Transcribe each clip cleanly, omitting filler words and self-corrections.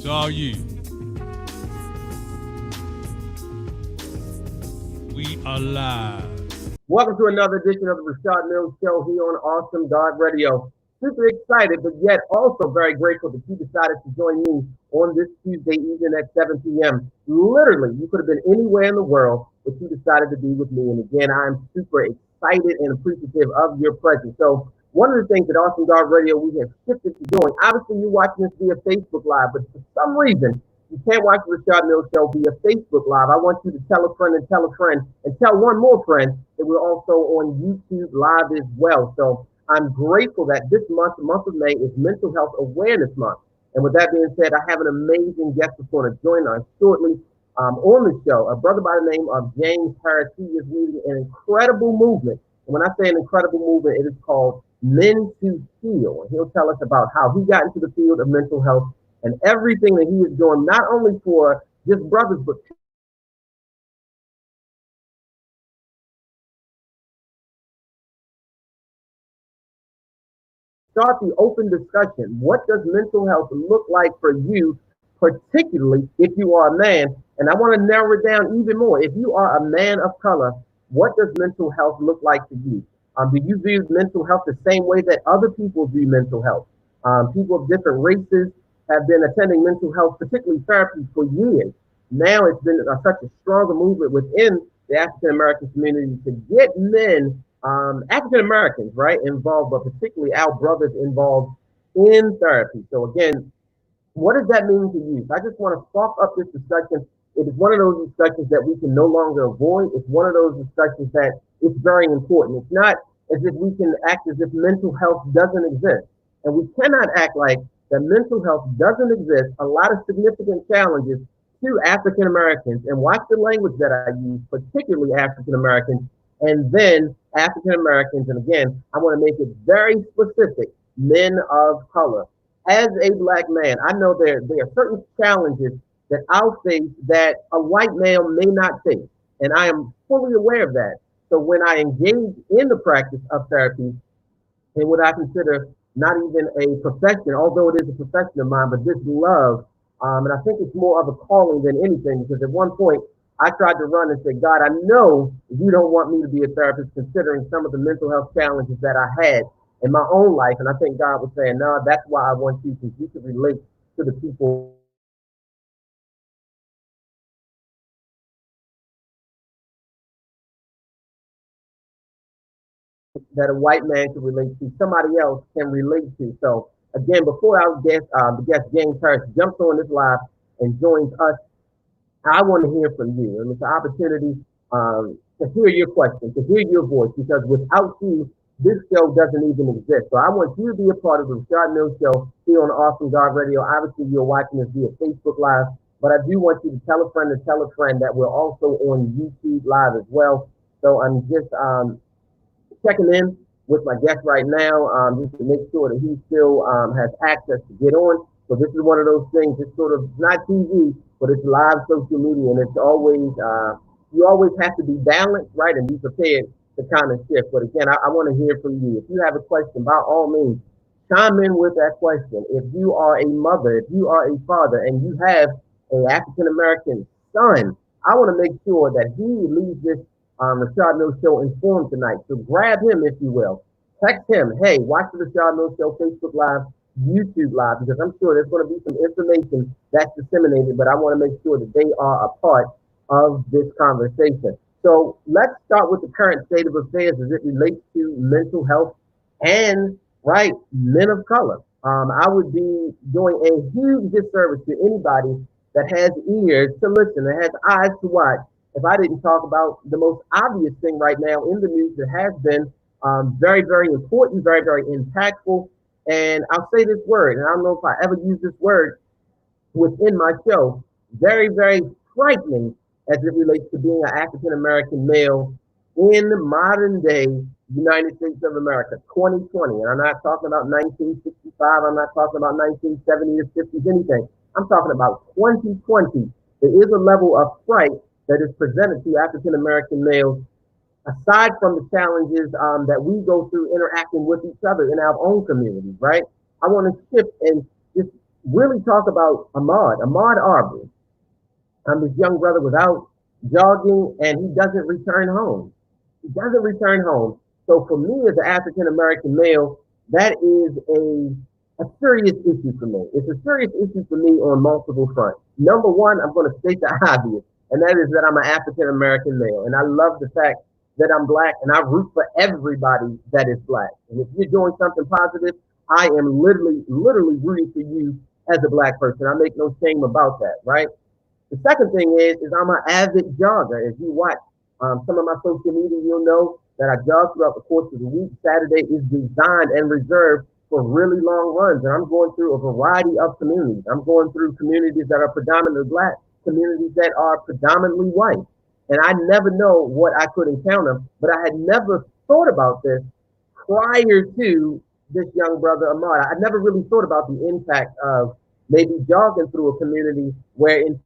It's all you. We are live. Welcome to another edition of the Rashad Mills Show here on Awesome God Radio. Super excited, but yet also very grateful that you decided to join me on this Tuesday evening at 7 p.m. Literally, you could have been anywhere in the world, but you decided to be with me. And again, I'm super excited and appreciative of your presence. So one of the things that Awesome God Radio we have shifted to doing, obviously you're watching this via Facebook Live, but for some reason, you can't watch the Rashad Mills Show via Facebook Live. I want you to tell a friend and tell one more friend that we're also on YouTube Live as well. So I'm grateful that this month, the month of May, is Mental Health Awareness Month. And with that being said, I have an amazing guest that's going to join us shortly on the show, a brother by the name of James Harris. He is leading an incredible movement. And when I say an incredible movement, it is called Men to Heal. And he'll tell us about how he got into the field of mental health and everything that he is doing, not only for just brothers, but start the open discussion. What does mental health look like for you, particularly if you are a man? And I want to narrow it down even more. If you are a man of color, what does mental health look like to you? Do you view mental health the same way that other people view mental health? People of different races have been attending mental health, particularly therapy, for years. Now it's been such a stronger movement within the African American community to get men, African Americans, right, involved, but particularly our brothers involved in therapy. So again, what does that mean to you? I just want to spark up this discussion. It is one of those discussions that we can no longer avoid. It's one of those discussions that it's very important. It's not as if we can act as if mental health doesn't exist. And we cannot act like that mental health doesn't exist. A lot of significant challenges to African Americans, and watch the language that I use, particularly African Americans, and then African Americans. And again, I want to make it very specific, men of color. As a black man, I know there are certain challenges that I'll face that a white male may not face. And I am fully aware of that. So when I engage in the practice of therapy, and what I consider not even a profession, although it is a profession of mine, but this love, and I think it's more of a calling than anything, because at one point I tried to run and say, God, I know you don't want me to be a therapist, considering some of the mental health challenges that I had in my own life. And I think God was saying, no, that's why I want you, because you can relate to the people that a white man can relate to, somebody else can relate to. So again, before our guest, the guest James Harris jumps on this live and joins us, I want to hear from you. And it's an opportunity to hear your question, to hear your voice, because without you, this show doesn't even exist. So I want you to be a part of the Rashad Mills Show here on Awesome God Radio. Obviously, you're watching this via Facebook Live, but I do want you to tell a friend that we're also on YouTube Live as well. So I'm just checking in with my guest right now, just to make sure that he still has access to get on. So this is one of those things. It's sort of not TV, but it's live social media, and it's always you always have to be balanced, right, and be prepared to kind of shift. But again, I want to hear from you. If you have a question, by all means, chime in with that question. If you are a mother, if you are a father, and you have an African American son, I want to make sure that he leaves this Rashad Mills Show informed tonight. So grab him, if you will. Text him, hey, watch the Rashad Mills Show Facebook Live, YouTube Live, because I'm sure there's going to be some information that's disseminated, but I want to make sure that they are a part of this conversation. So let's start with the current state of affairs as it relates to mental health and, right, men of color. I would be doing a huge disservice to anybody that has ears to listen, that has eyes to watch, if I didn't talk about the most obvious thing right now in the news that has been very, very important, very, very impactful. And I'll say this word, and I don't know if I ever use this word within my show, very, very frightening as it relates to being an African American male in modern day United States of America, 2020. And I'm not talking about 1965, I'm not talking about 1970s or 50s, anything. I'm talking about 2020. There is a level of fright that is presented to African American males, aside from the challenges that we go through interacting with each other in our own communities, right? I want to shift and just really talk about Ahmad Arbery. This young brother was out jogging and he doesn't return home. He doesn't return home. So for me as an African American male, that is a serious issue for me. It's a serious issue for me on multiple fronts. Number one, I'm going to state the obvious, and that is that I'm an African American male, and I love the fact that I'm black, and I root for everybody that is black. And if you're doing something positive, I am literally rooting for you as a black person. I make no shame about that, right? The second thing is I'm an avid jogger. If you watch some of my social media, you'll know that I jog throughout the course of the week. Saturday is designed and reserved for really long runs, and I'm going through a variety of communities. I'm going through communities that are predominantly black, communities that are predominantly white, and I never know what I could encounter. But I had never thought about this prior to this young brother Ahmad. I never really thought about the impact of maybe jogging through a community where in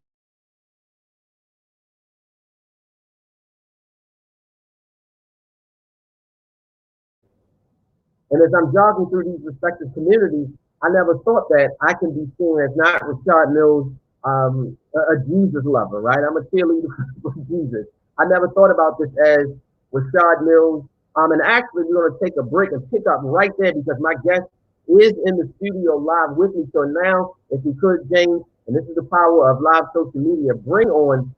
And as I'm jogging through these respective communities, I never thought that I can be seen as not Rashad Mills, a Jesus lover, right? I'm a cheerleader for Jesus. I never thought about this as Rashad Mills. And actually, we're going to take a break and pick up right there because my guest is in the studio live with me. So now, if you could, James, and this is the power of live social media, bring on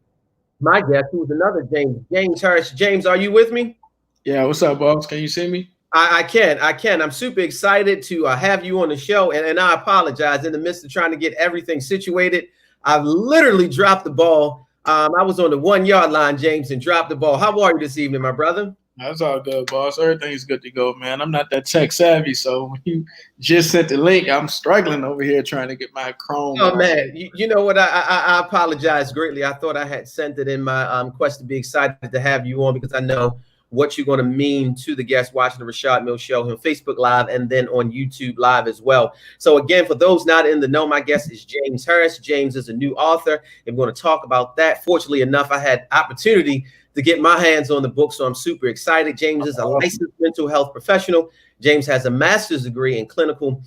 my guest, who's another James, James Harris. James, are you with me? Yeah, what's up, boss? Can you see me? I can. I'm super excited to have you on the show. And I apologize in the midst of trying to get everything situated. I've literally dropped the ball. I was on the 1 yard line, James, and dropped the ball. How are you this evening, my brother? That's all good, boss. Everything's good to go, man. I'm not that tech savvy, so when you just sent the link, I'm struggling over here trying to get my Chrome. Oh, man. You know what? I apologize greatly. I thought I had sent it in my quest to be excited to have you on because I know what you're going to mean to the guests watching the Rashad Mills Show on Facebook Live and then on YouTube Live as well. So again, for those not in the know, my guest is James Harris. James is a new author, and we're going to talk about that. Fortunately enough, I had opportunity to get my hands on the book, so I'm super excited. James is a licensed mental health professional. James has a master's degree in clinical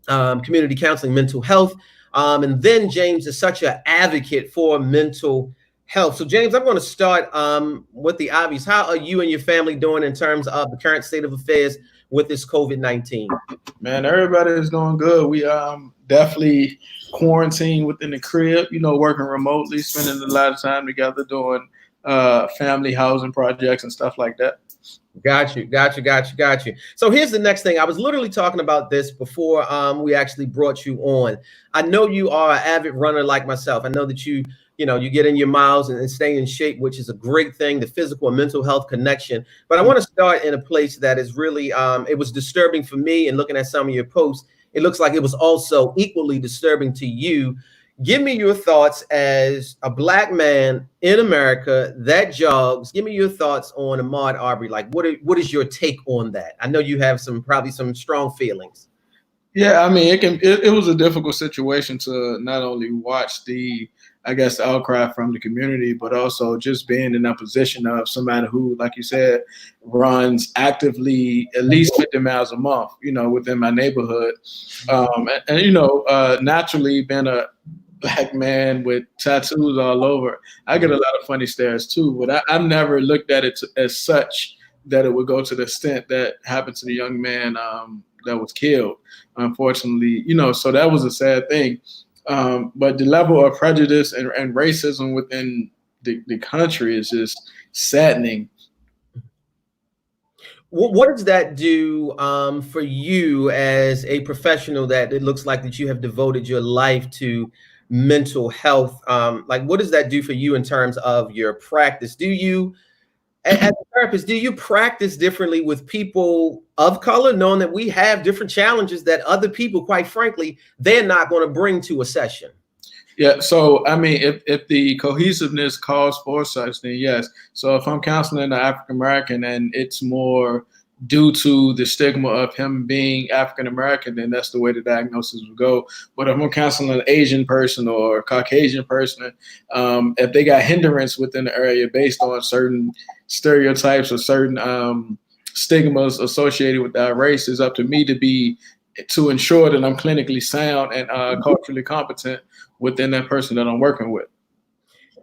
community counseling, mental health. And then James is such an advocate for mental health. So James, I'm going to start with the obvious. How are you and your family doing in terms of the current state of affairs with this COVID-19? Man, everybody is doing good. We definitely quarantined within the crib, working remotely, spending a lot of time together doing family housing projects and stuff like that. Got you. So here's the next thing. I was literally talking about this before we actually brought you on. I know you are an avid runner like myself. I know that you get in your miles and stay in shape, which is a great thing, the physical and mental health connection. But I want to start in a place that is really, it was disturbing for me, and looking at some of your posts, it looks like it was also equally disturbing to you. Give me your thoughts as a black man in America that jogs. Give me your thoughts on Ahmaud Arbery. Like, what is your take on that? I know you have probably some strong feelings. Yeah, I mean, it was a difficult situation to not only watch the outcry from the community, but also just being in that position of somebody who, like you said, runs actively at least 50 miles a month, within my neighborhood. Naturally being a black man with tattoos all over, I get a lot of funny stares too, but I've never looked at it as such that it would go to the extent that happened to the young man that was killed, unfortunately, so that was a sad thing. But the level of prejudice and racism within the country is just saddening. What does that do for you as a professional that it looks like that you have devoted your life to mental health? Like, what does that do for you in terms of your practice? Do you, as a therapist, do you practice differently with people of color, knowing that we have different challenges that other people, quite frankly, they're not going to bring to a session? Yeah, so I mean, if the cohesiveness calls for such, then yes. So if I'm counseling an African American and it's more due to the stigma of him being African American, then that's the way the diagnosis would go. But if I'm counseling an Asian person or a Caucasian person, if they got hindrance within the area based on certain stereotypes or certain stigmas associated with that race, it's up to me to be to ensure that I'm clinically sound and culturally competent within that person that I'm working with.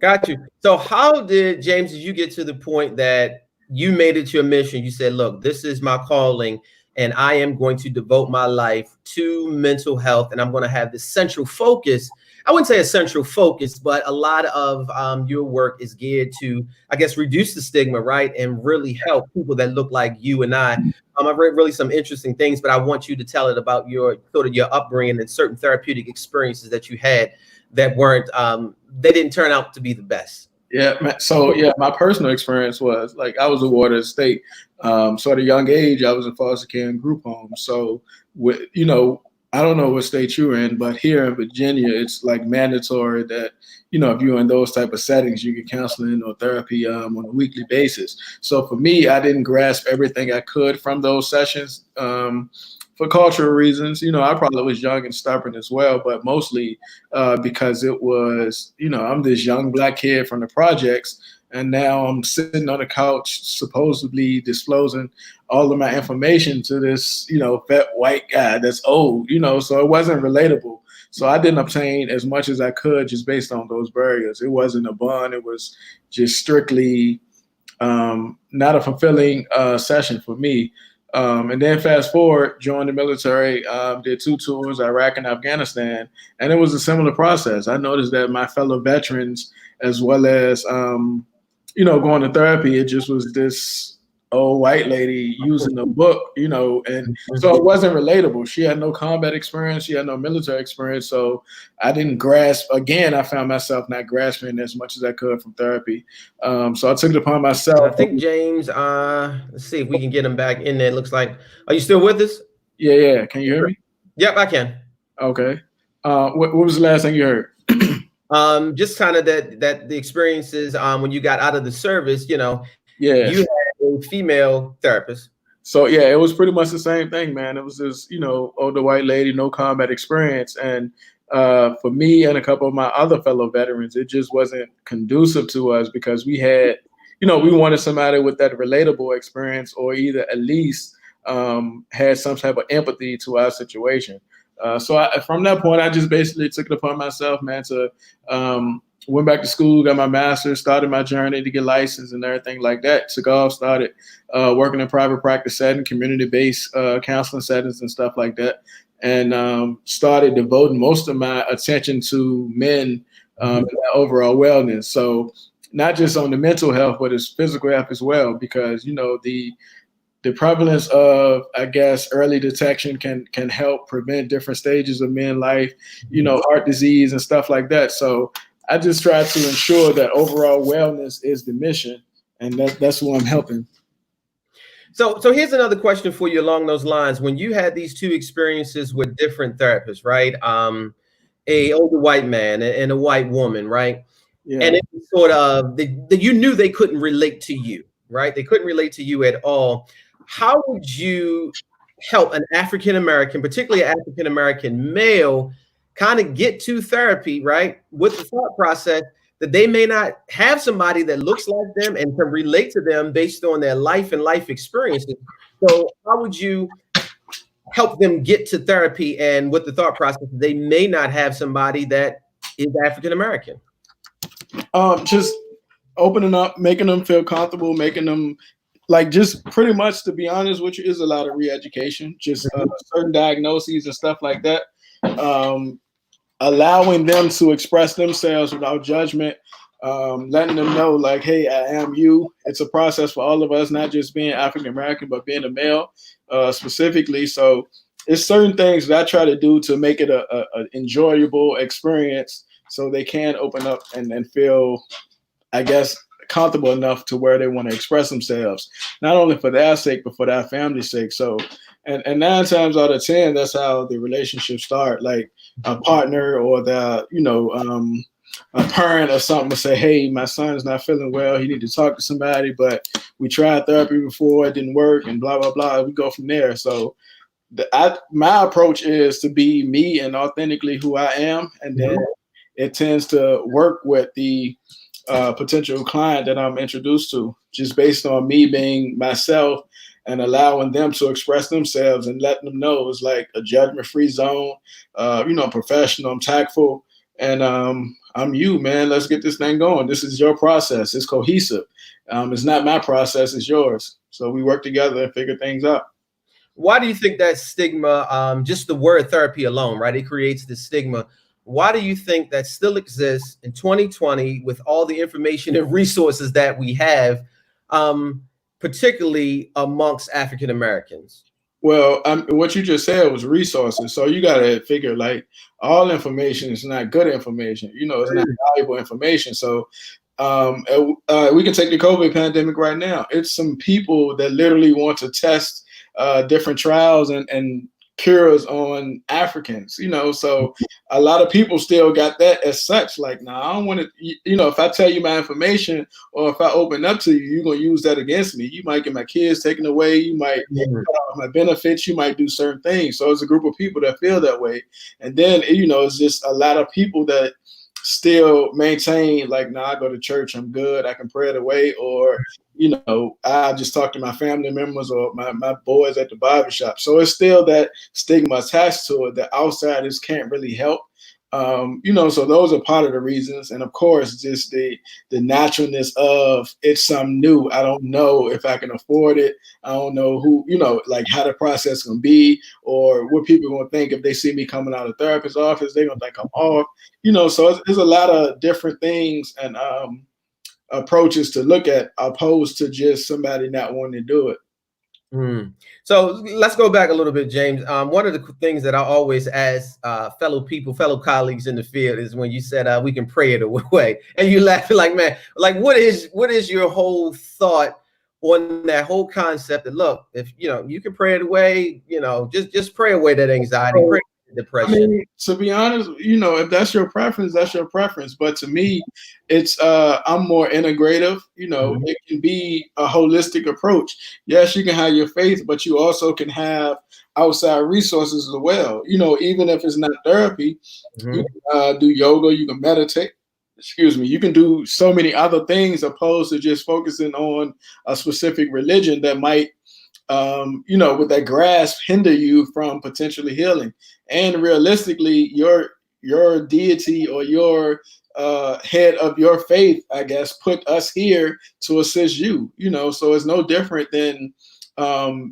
Got you. So how did you get to the point that you made it your mission? You said, look, this is my calling and I am going to devote my life to mental health and I'm going to have this central focus. I wouldn't say a central focus, but a lot of your work is geared to, I guess, reduce the stigma, right? And really help people that look like you and I. I've read really some interesting things, but I want you to tell it about your sort of your upbringing and certain therapeutic experiences that you had that weren't, they didn't turn out to be the best. Yeah. So my personal experience was like I was awarded a state. So at a young age, I was in foster care and group homes. So with, I don't know what state you're in, but here in Virginia, it's like mandatory that, if you're in those type of settings, you get counseling or therapy on a weekly basis. So for me, I didn't grasp everything I could from those sessions. For cultural reasons, I probably was young and stubborn as well, but mostly because it was, I'm this young Black kid from the projects, and now I'm sitting on the couch supposedly disclosing all of my information to this, fat white guy that's old, so it wasn't relatable. So I didn't obtain as much as I could just based on those barriers. It wasn't a bond. It was just strictly not a fulfilling session for me. And then fast forward, joined the military, did 2 tours, Iraq and Afghanistan, and it was a similar process. I noticed that my fellow veterans, as well as, going to therapy, it just was this old white lady using a book, and so it wasn't relatable. She had no combat experience. She had no military experience. So I didn't grasp, again, I found myself not grasping as much as I could from therapy. So I took it upon myself. I think James, let's see if we can get him back in there. It looks like, are you still with us? Yeah. Can you hear me? Yep, I can. Okay. What was the last thing you heard? Just kind of that the experiences when you got out of the service, you had a female therapist. So yeah, it was pretty much the same thing, man. It was this, older white lady, no combat experience. And for me and a couple of my other fellow veterans, it just wasn't conducive to us because we had, we wanted somebody with that relatable experience or either at least had some type of empathy to our situation. So from that point, I just basically took it upon myself, man, to went back to school, got my master's, started my journey to get licensed and everything like that. Took off, started working in private practice setting, community-based counseling settings and stuff like that. And started devoting most of my attention to men and their overall wellness. So not just on the mental health, but it's physical health as well, because, the prevalence of, I guess, early detection can help prevent different stages of men's life, heart disease and stuff like that. So I just try to ensure that overall wellness is the mission, and that's what I'm helping. So here's another question for you along those lines. When you had these 2 experiences with different therapists, right? A older white man and a white woman, right? Yeah. And it was sort of you knew they couldn't relate to you, right? They couldn't relate to you at all. How would you help an African-American, particularly an African-American male, kind of get to therapy, right? With the thought process that they may not have somebody that looks like them and can relate to them based on their life and life experiences. So how would you help them get to therapy and with the thought process they may not have somebody that is African-American? Just opening up, making them feel comfortable, making them just pretty much, to be honest with you, is a lot of re-education, just certain diagnoses and stuff like that. Allowing them to express themselves without judgment, letting them know like, hey, I am you. It's a process for all of us, not just being African-American, but being a male specifically. So it's certain things that I try to do to make it a enjoyable experience so they can open up and feel, I guess, comfortable enough to where they want to express themselves, not only for their sake, but for their family's sake. So, and 9 times out of 10, that's how the relationship start. Like a partner or a parent or something will say, hey, my son's not feeling well. He need to talk to somebody, but we tried therapy before, it didn't work, and blah, blah, blah. We go from there. So my approach is to be me and authentically who I am. And then it tends to work with the potential client that I'm introduced to, just based on me being myself and allowing them to express themselves and letting them know it's like a judgment-free zone. Professional, I'm tactful, and I'm you, man. Let's get this thing going. This is your process. It's cohesive. It's not my process. It's yours. So we work together and figure things out. Why do you think that stigma, just the word therapy alone, right? It creates the stigma. Why do you think that still exists in 2020 with all the information and resources that we have, particularly amongst African Americans? Well, what you just said was resources. So you got to figure like all information is not good information. It's not valuable information. So we can take the COVID pandemic right now. It's some people that literally want to test different trials and cures on Africans, so a lot of people still got that as such. Like, nah, I don't want to, if I tell you my information or if I open up to you, you're going to use that against me. You might get my kids taken away. You might cut off my benefits. You might do certain things. So it's a group of people that feel that way. And then, it's just a lot of people that still maintain like, nah, I go to church, I'm good, I can pray it away, or I just talk to my family members or my boys at the barbershop. So it's still that stigma attached to it that outsiders can't really help. So those are part of the reasons. And of course, just the naturalness of it's something new. I don't know if I can afford it. I don't know who, like how the process can be or what people are going to think if they see me coming out of the therapist's office. They're going to think I'm off, so there's a lot of different things and approaches to look at opposed to just somebody not wanting to do it. So let's go back a little bit, James. One of the things that I always ask fellow colleagues in the field is when you said we can pray it away, and you laughing like, man, like what is your whole thought on that whole concept? That look, if you can pray it away, just pray away that anxiety, pray depression. I mean, to be honest, if that's your preference, that's your preference. But to me, it's I'm more integrative. It can be a holistic approach. Yes, you can have your faith, but you also can have outside resources as well. Even if it's not therapy, you can do yoga, you can meditate. You can do so many other things opposed to just focusing on a specific religion that might with that grasp hinder you from potentially healing. And realistically, your deity or your head of your faith, I guess, put us here to assist you, so it's no different than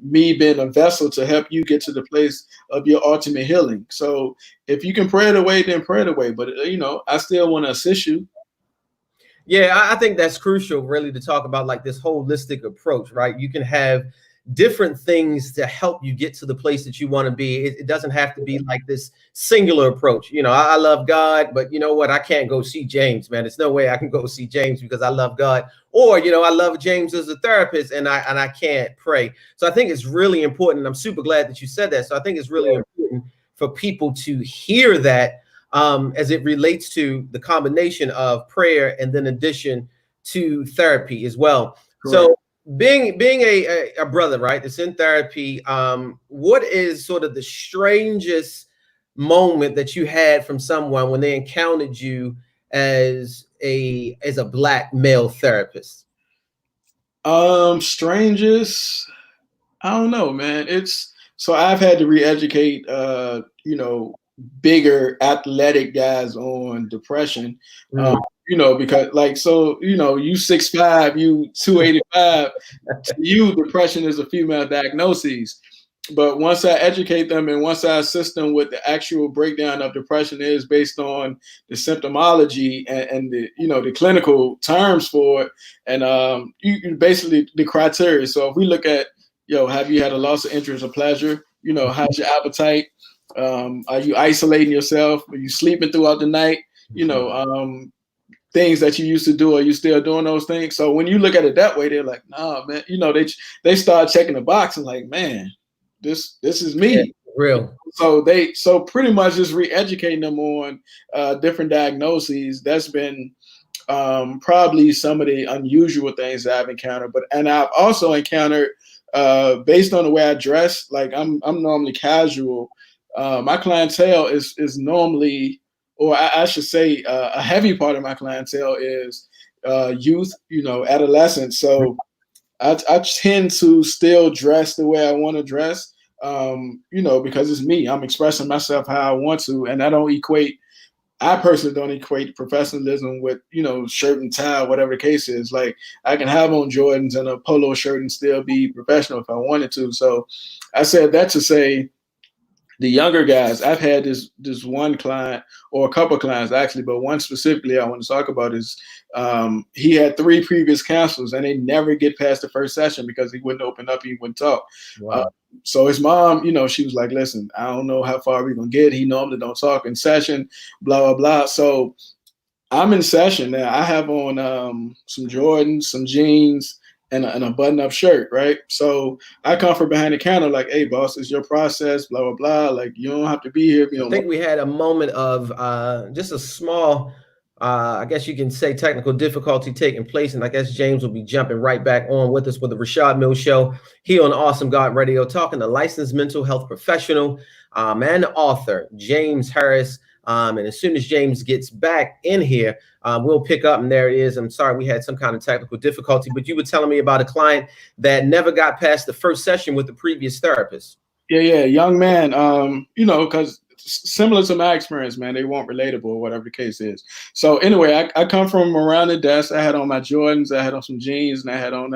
me being a vessel to help you get to the place of your ultimate healing. So if you can pray it away, then pray it away. But, I still want to assist you. Yeah, I think that's crucial, really, to talk about like this holistic approach, right? You can have different things to help you get to the place that you want to be. It doesn't have to be like this singular approach. I love God, but you know what? I can't go see James, man. There's no way I can go see James because I love God. Or, I love James as a therapist and I can't pray. So I think it's really important. I'm super glad that you said that. So I think it's really important for people to hear that as it relates to the combination of prayer and then addition to therapy as well. Correct. So being a brother, right, that's in therapy, what is sort of the strangest moment that you had from someone when they encountered you as a Black male therapist? Strangest, I don't know, man. So I've had to re-educate bigger athletic guys on depression. Because you 6'5", you 285, to you, depression is a female diagnosis. But once I educate them and once I assist them with the actual breakdown of depression is based on the symptomology and the, the clinical terms for it, and you basically the criteria. So if we look at, have you had a loss of interest or pleasure? How's your appetite? Are you isolating yourself? Are you sleeping throughout the night? Things that you used to do, are you still doing those things? So when you look at it that way, they're like, nah, man, they start checking the box and like, man, this is me. Yeah, real. So pretty much just re-educating them on different diagnoses. That's been probably some of the unusual things that I've encountered. And I've also encountered based on the way I dress, like I'm normally casual. My clientele is normally, or I should say, a heavy part of my clientele is youth, adolescents. So I tend to still dress the way I want to dress, because it's me. I'm expressing myself how I want to, and I personally don't equate professionalism with, shirt and tie, whatever the case is. Like, I can have on Jordans and a polo shirt and still be professional if I wanted to. So I said that to say, the younger guys, I've had this one client, or a couple of clients actually, but one specifically I want to talk about is he had 3 previous counselors and they never get past the first session because he wouldn't open up, he wouldn't talk. Wow. So his mom, she was like, listen, I don't know how far we're gonna get. He normally don't talk in session, blah, blah, blah. So I'm in session now. I have on some Jordans, some jeans, and a button-up shirt, right? So I come from behind the counter like, hey, boss, it's your process, blah, blah, blah. Like, you don't have to be here if you don't I think we had a moment of just a small, I guess you can say, technical difficulty taking place. And I guess James will be jumping right back on with us with the Rashad Mills Show here on Awesome God Radio, talking to licensed mental health professional and author James Harris. And as soon as James gets back in here, we'll pick up. And there it is. I'm sorry we had some kind of technical difficulty, but you were telling me about a client that never got past the first session with the previous therapist. Yeah, young man. Because similar to my experience, man, they weren't relatable or whatever the case is. So anyway, I come from around the desk. I had on my Jordans, I had on some jeans, and I had on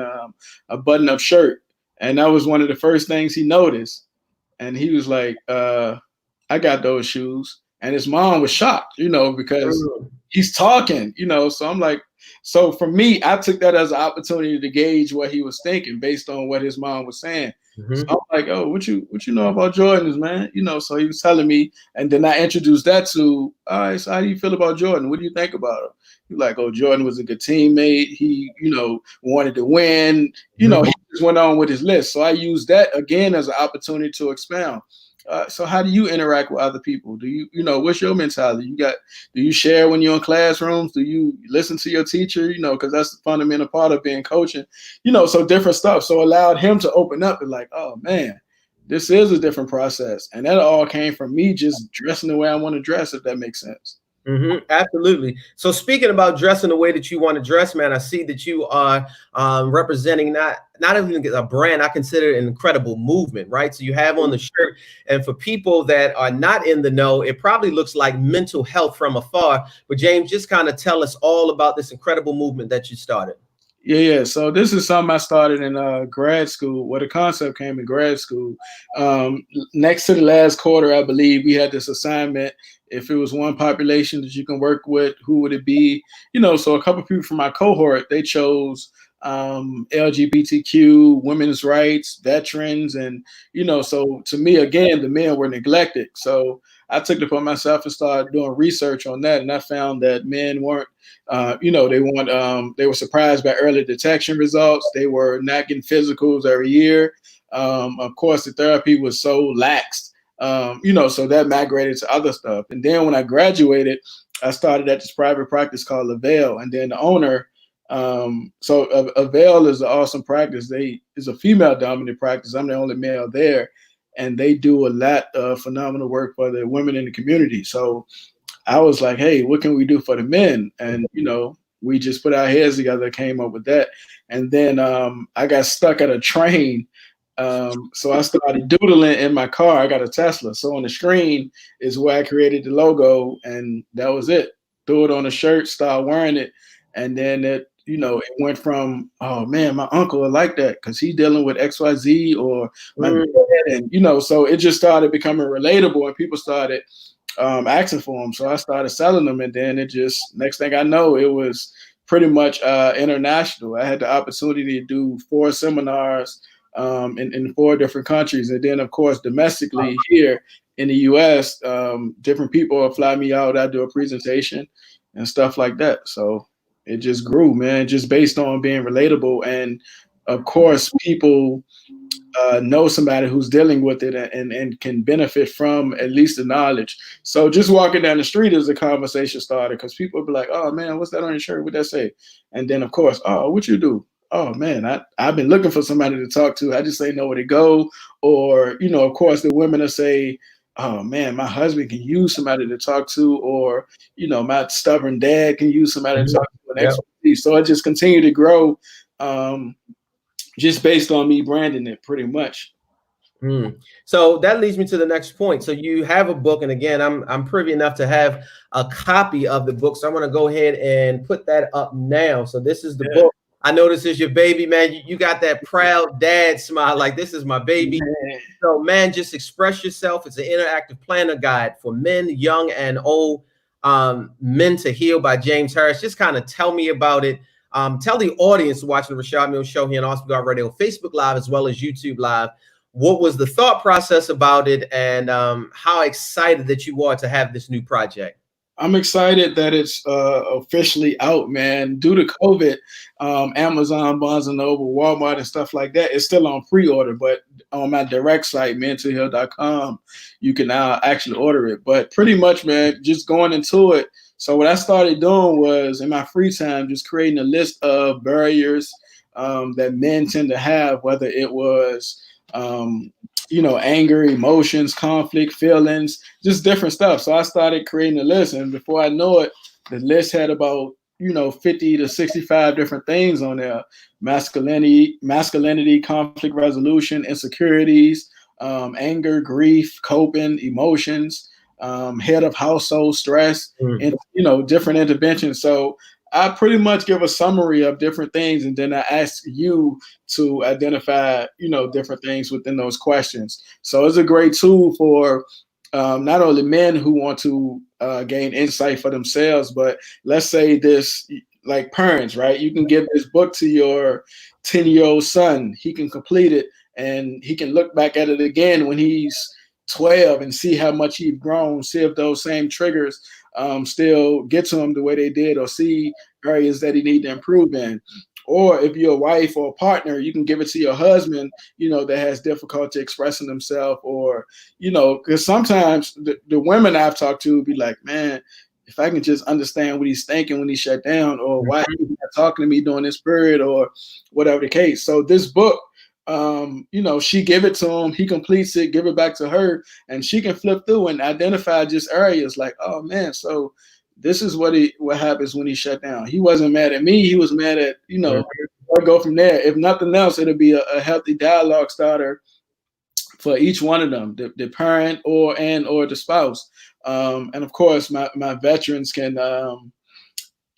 a button-up shirt. And that was one of the first things he noticed. And he was like, I got those shoes. And his mom was shocked, because he's talking, So I'm like, so for me, I took that as an opportunity to gauge what he was thinking based on what his mom was saying. So I'm like, oh, what you know about Jordans, man? So he was telling me, and then I introduced that to, all right, so how do you feel about Jordan? What do you think about him? He's like, oh, Jordan was a good teammate. He, wanted to win. He just went on with his list. So I used that again as an opportunity to expound. So how do you interact with other people? Do you, what's your mentality? Do you share when you're in classrooms? Do you listen to your teacher? Because that's the fundamental part of being coaching, so different stuff. So allowed him to open up and like, oh man, this is a different process. And that all came from me just dressing the way I want to dress, if that makes sense. Absolutely. So speaking about dressing the way that you want to dress, man, I see that you are representing not even a brand. I consider it an incredible movement, right? So you have on the shirt, and for people that are not in the know, it probably looks like mental health from afar. But James, just kind of tell us all about this incredible movement that you started. Yeah. So this is something I started in grad school, where the concept came in grad school. Next to the last quarter, I believe, we had this assignment. If it was one population that you can work with, who would it be? So a couple of people from my cohort, they chose LGBTQ, women's rights, veterans, and so to me, again, the men were neglected. So I took it upon myself and started doing research on that, and I found that men weren't, they were surprised by early detection results. They were not getting physicals every year. Of course, the therapy was so laxed. So that migrated to other stuff. And then when I graduated, I started at this private practice called Avail. And then the owner, so Avail is an awesome practice. It's a female dominant practice. I'm the only male there. And they do a lot of phenomenal work for the women in the community. So I was like, hey, what can we do for the men? And, we just put our heads together, came up with that. And then I got stuck at a train. So I started doodling in my car. I got a Tesla. So on the screen is where I created the logo, and that was it. Threw it on a shirt, started wearing it. And then it went from, oh man, my uncle would like that because he's dealing with XYZ, or my dad. And, so it just started becoming relatable, and people started asking for them. So I started selling them. And then it just, next thing I know, it was pretty much international. I had the opportunity to do 4 seminars in 4 different countries. And then, of course, domestically here in the U.S., different people will fly me out. I do a presentation and stuff like that. So it just grew, man, just based on being relatable. And, of course, people know somebody who's dealing with it and can benefit from at least the knowledge. So just walking down the street is a conversation starter, because people will be like, oh, man, what's that on your shirt? What'd that say? And then, of course, oh, what you do? Oh man, I've been looking for somebody to talk to. I just ain't know where to go. Or, of course, the women will say, oh man, my husband can use somebody to talk to, or, my stubborn dad can use somebody to talk to. So it just continued to grow. just based on me branding it pretty much. So that leads me to the next point. So you have a book, and again, I'm privy enough to have a copy of the book. So I'm going to go ahead and put that up now. So this is the book. I know this is your baby, man. You got that proud dad smile, like this is my baby. Man. So, man, just express yourself. It's an interactive planner guide for men, young and old, Men to Heal by James Harris. Just kind of tell me about it. Tell the audience watching the Rashad Mills Show here on Awesome God Radio, Facebook Live, as well as YouTube Live. What was the thought process about it, and how excited that you are to have this new project? I'm excited that it's officially out, man. Due to COVID, Amazon, Barnes & Noble, Walmart, and stuff like that, it's still on pre-order. But on my direct site, mentoheal.com, you can now actually order it. But pretty much, man, just going into it. So what I started doing was, in my free time, just creating a list of barriers that men tend to have, whether it was anger, emotions, conflict, feelings, just different stuff. So I started creating a list, and before I know it, the list had about 50 to 65 different things on there: masculinity, conflict resolution, insecurities, anger, grief, coping, emotions, head of household, stress, and different interventions. So I pretty much give a summary of different things, and then I ask you to identify, different things within those questions. So it's a great tool for not only men who want to gain insight for themselves, but let's say this, like parents, right? You can give this book to your 10-year-old son. He can complete it, and he can look back at it again when he's 12 and see how much he's grown, see if those same triggers still get to him the way they did, or see areas that he need to improve in. Or if you're a wife or a partner, you can give it to your husband, that has difficulty expressing themselves, or, because sometimes the women I've talked to be like, man, if I can just understand what he's thinking when he's shut down, or why he's not talking to me during this period, or whatever the case. So this book, she give it to him, he completes it, give it back to her, and she can flip through and identify just areas like, oh man, so this is what happens when he shut down. He wasn't mad at me, he was mad at, or go from there. If nothing else, it'll be a healthy dialogue starter for each one of them, the parent or the spouse. And of course, my veterans can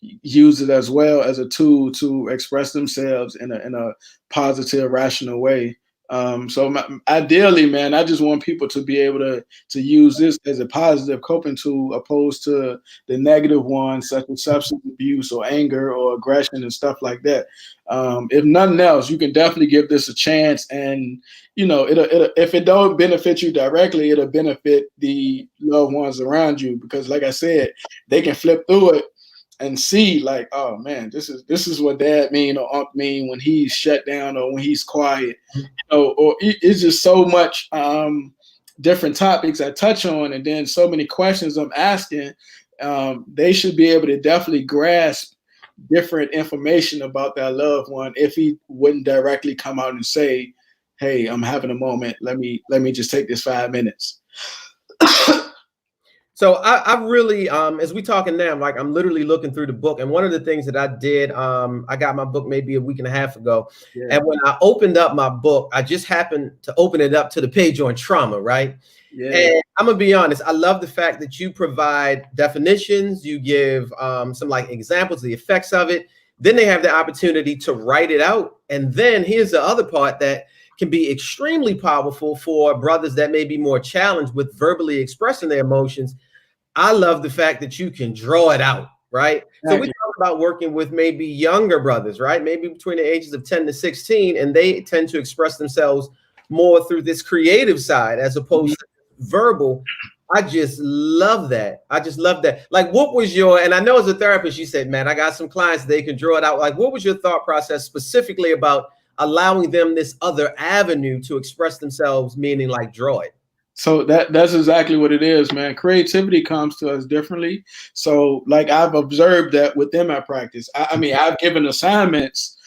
use it as well as a tool to express themselves in a positive, rational way. Ideally, man, I just want people to be able to use this as a positive coping tool, opposed to the negative ones, such as substance abuse or anger or aggression and stuff like that. If nothing else, you can definitely give this a chance, and it'll if it don't benefit you directly, it'll benefit the loved ones around you, because, like I said, they can flip through it and see, like, oh man, this is what dad mean or uncle mean when he's shut down or when he's quiet, or it's just so much different topics I touch on, and then so many questions I'm asking. They should be able to definitely grasp different information about their loved one if he wouldn't directly come out and say, hey, I'm having a moment, let me just take this 5 minutes. So I really, as we talking now, I'm literally looking through the book, and one of the things that I did, I got my book maybe a week and a half ago, and when I opened up my book, I just happened to open it up to the page on trauma, right? Yeah. And I'm gonna be honest, I love the fact that you provide definitions, you give some examples, the effects of it. Then they have the opportunity to write it out, and then here's the other part that can be extremely powerful for brothers that may be more challenged with verbally expressing their emotions. I love the fact that you can draw it out, right? So we talk about working with maybe younger brothers, right? Maybe between the ages of 10 to 16, and they tend to express themselves more through this creative side as opposed to verbal. I just love that. I just love that. Like, what was your, and I know as a therapist, you said, man, I got some clients, they can draw it out. Like, what was your thought process specifically about allowing them this other avenue to express themselves, meaning like draw it? So that's exactly what it is, man. Creativity comes to us differently. So like I've observed that within my practice. I mean, I've given assignments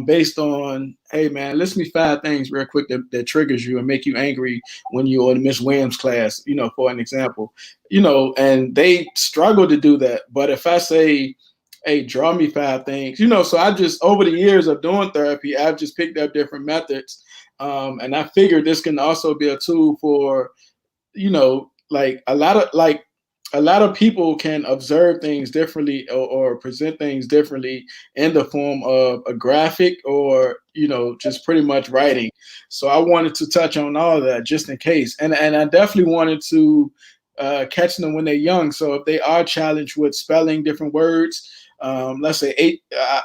based on, hey man, list me 5 things real quick that triggers you and make you angry when you're in Miss Williams class, for an example, and they struggle to do that. But if I say, hey, draw me 5 things. So I just, over the years of doing therapy, I've just picked up different methods. And I figured this can also be a tool for, like a lot of people can observe things differently, or present things differently in the form of a graphic, or just pretty much writing. So I wanted to touch on all of that just in case, and I definitely wanted to catch them when they're young. So if they are challenged with spelling different words, let's say 8,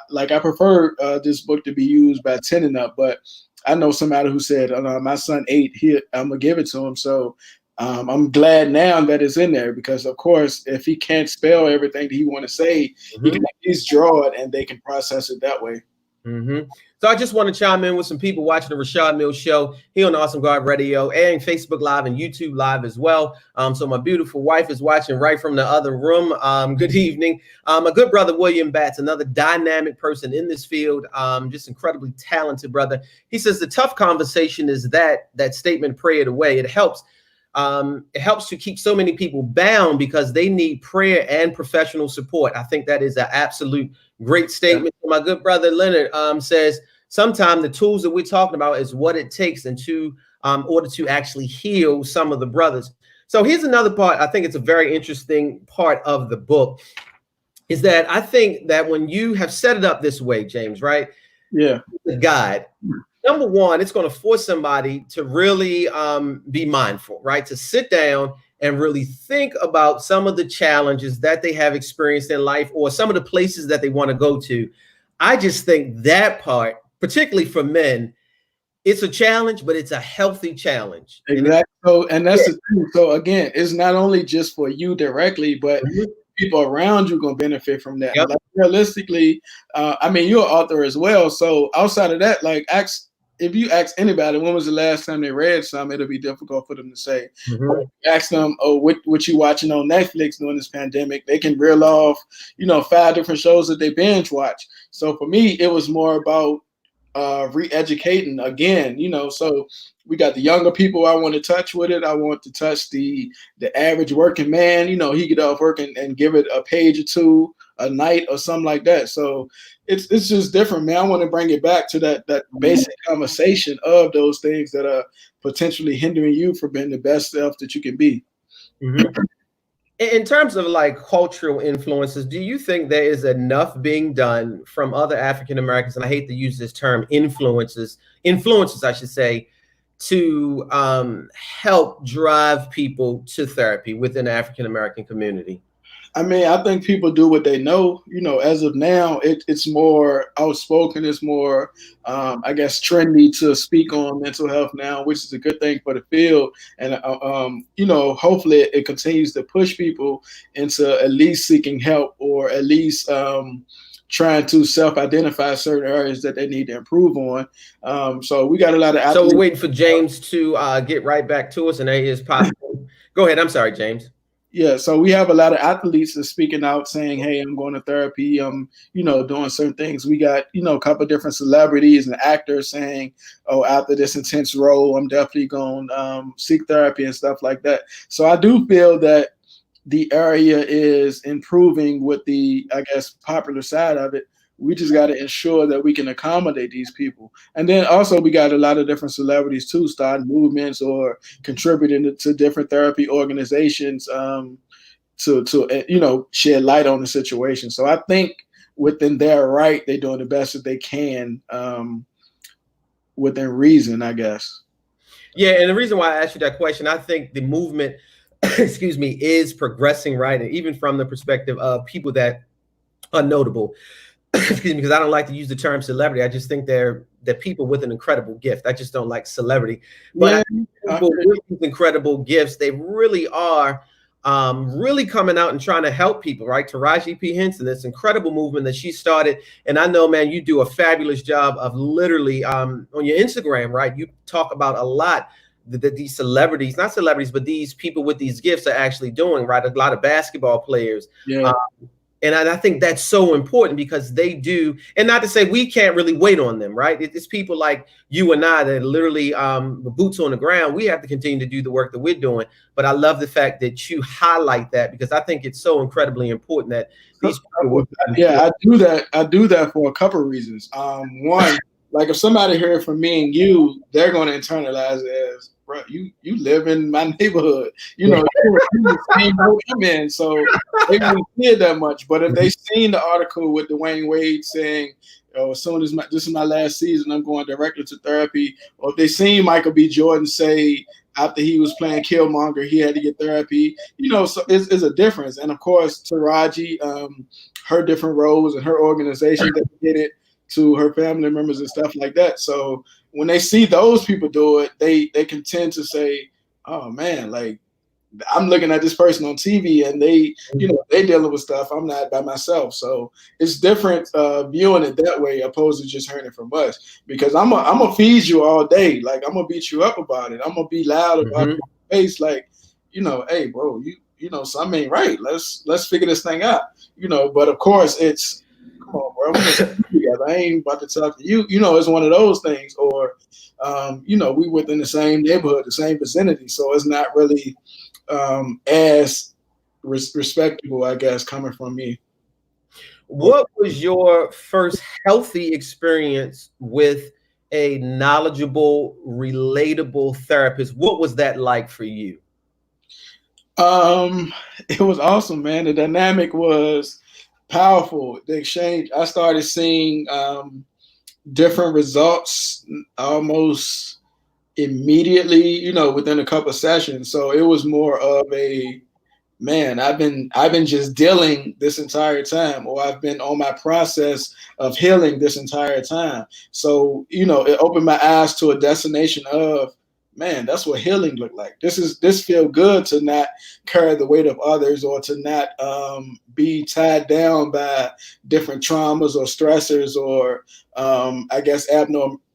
like I prefer this book to be used by 10 and up, but I know somebody who said, my son 8, I'm gonna give it to him. So I'm glad now that it's in there, because of course, if he can't spell everything that he want to say, he can at least draw it and they can process it that way. So I just want to chime in with some people watching the Rashad Mills Show here on Awesome God Radio and Facebook Live and YouTube Live as well. So my beautiful wife is watching right from the other room. Good evening. My good brother, William Batts, another dynamic person in this field, just incredibly talented brother. He says the tough conversation is that statement, pray it away. It helps to keep so many people bound because they need prayer and professional support. I think that is an absolute great statement. My good brother Leonard says sometimes the tools that we're talking about is what it takes and to order to actually heal some of the brothers. So here's another part. I think it's a very interesting part of the book, is that I think that when you have set it up this way, James, right? Yeah. The guide. Number one, it's going to force somebody to really be mindful, right? To sit down and really think about some of the challenges that they have experienced in life, or some of the places that they want to go to. I just think that part, particularly for men, it's a challenge, but it's a healthy challenge. Exactly. So, and that's the thing. So again, it's not only just for you directly, but people around you going to benefit from that. Like, realistically, I mean, you're an author as well. So outside of that, like, if you ask anybody when was the last time they read something, it'll be difficult for them to say. Ask them, what you watching on Netflix during this pandemic, they can reel off, 5 different shows that they binge watch. So for me, it was more about re-educating again, so we got the younger people I want to touch with it. I want to touch the average working man, he get off work and give it a page or 2 a night or something like that. So it's just different, man. I want to bring it back to that basic conversation of those things that are potentially hindering you from being the best self that you can be. In terms of like cultural influences, do you think there is enough being done from other African Americans, and I hate to use this term, influences, I should say, to help drive people to therapy within the African American community? I mean, I think people do what they know. As of now, it's more outspoken. It's more, I guess, trendy to speak on mental health now, which is a good thing for the field. And, hopefully it continues to push people into at least seeking help, or at least trying to self-identify certain areas that they need to improve on. So we got a lot of athletes. So we're waiting for James to get right back to us, and there is possible. Go ahead. I'm sorry, James. Yeah, so we have a lot of athletes that speaking out saying, hey, I'm going to therapy, I'm, doing certain things. We got, a couple of different celebrities and actors saying, oh, after this intense role, I'm definitely going to seek therapy and stuff like that. So I do feel that the area is improving with the, I guess, popular side of it. We just got to ensure that we can accommodate these people. And then also we got a lot of different celebrities too, starting movements or contributing to different therapy organizations to shed light on the situation. So I think within their right, they're doing the best that they can within reason, I guess. Yeah, and the reason why I asked you that question, I think the movement, is progressing, right? And even from the perspective of people that are notable. Because I don't like to use the term celebrity. I just think they're people with an incredible gift. I just don't like celebrity. But people with these incredible gifts, they really are really coming out and trying to help people, right? Taraji P. Henson, this incredible movement that she started. And I know, man, you do a fabulous job of literally on your Instagram, right? You talk about a lot that these celebrities, not celebrities, but these people with these gifts are actually doing, right? A lot of basketball players. And I think that's so important because they do, and not to say we can't really wait on them, right? It's people like you and I that literally the boots on the ground. We have to continue to do the work that we're doing. But I love the fact that you highlight that because I think it's so incredibly important that these people. Yeah, I do that for a couple of reasons. One, like if somebody heard from me and you, they're going to internalize it as, bro, you live in my neighborhood. You know, you're the same boat I'm in, so they wouldn't hear that much. But if they seen the article with Dwayne Wade saying, "Oh, as soon as this is my last season, I'm going directly to therapy," or if they seen Michael B. Jordan say after he was playing Killmonger, he had to get therapy. You know, so it's a difference. And of course, Taraji, her different roles and her organization dedicated to her family members and stuff like that. So when they see those people do it, they can tend to say, "Oh man, like I'm looking at this person on TV and they, you know, they dealing with stuff. I'm not by myself." So it's different viewing it that way opposed to just hearing it from us. Because I'm gonna feed you all day. Like I'm gonna beat you up about it. I'm gonna be loud about your face. Like, you know, hey, bro, you know, something ain't right. Let's figure this thing out. You know, but of course it's, come on, bro, we're gonna be together. I ain't about to talk to you. You know, it's one of those things. Or, you know, we within the same neighborhood, the same vicinity. So it's not really as respectable, I guess, coming from me. What was your first healthy experience with a knowledgeable, relatable therapist? What was that like for you? It was awesome, man. The dynamic was powerful. The exchange, I started seeing different results almost immediately, you know, within a couple of sessions. So it was more of a, man, I've been just dealing this entire time, or I've been on my process of healing this entire time. So, you know, it opened my eyes to a destination of, man, that's what healing looked like. This feel good to not carry the weight of others, or to not be tied down by different traumas or stressors, or I guess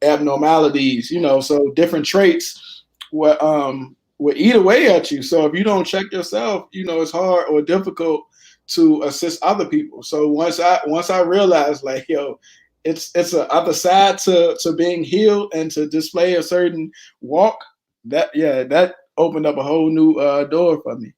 abnormalities, you know. So different traits will eat away at you. So if you don't check yourself, you know, it's hard or difficult to assist other people. So once I realized, like, yo, it's a other side to being healed and to display a certain walk, that opened up a whole new door for me.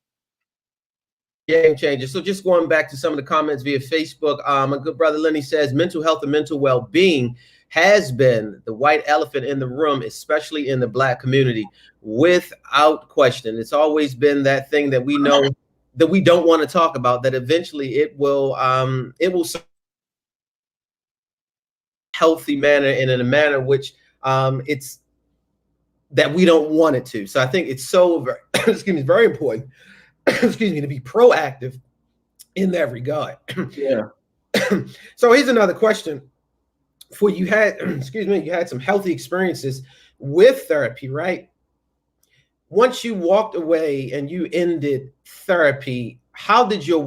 Game changer. So just going back to some of the comments via Facebook, my good brother Lenny says mental health and mental well-being has been the white elephant in the room, especially in the Black community, without question. It's always been that thing that we know that we don't want to talk about, that eventually it will healthy manner and in a manner which it's that we don't want it to. So I think it's so very, excuse me, very important excuse me, to be proactive in that regard. Yeah. So here's another question for you. Excuse me, you had some healthy experiences with therapy, right? Once you walked away and you ended therapy, how did your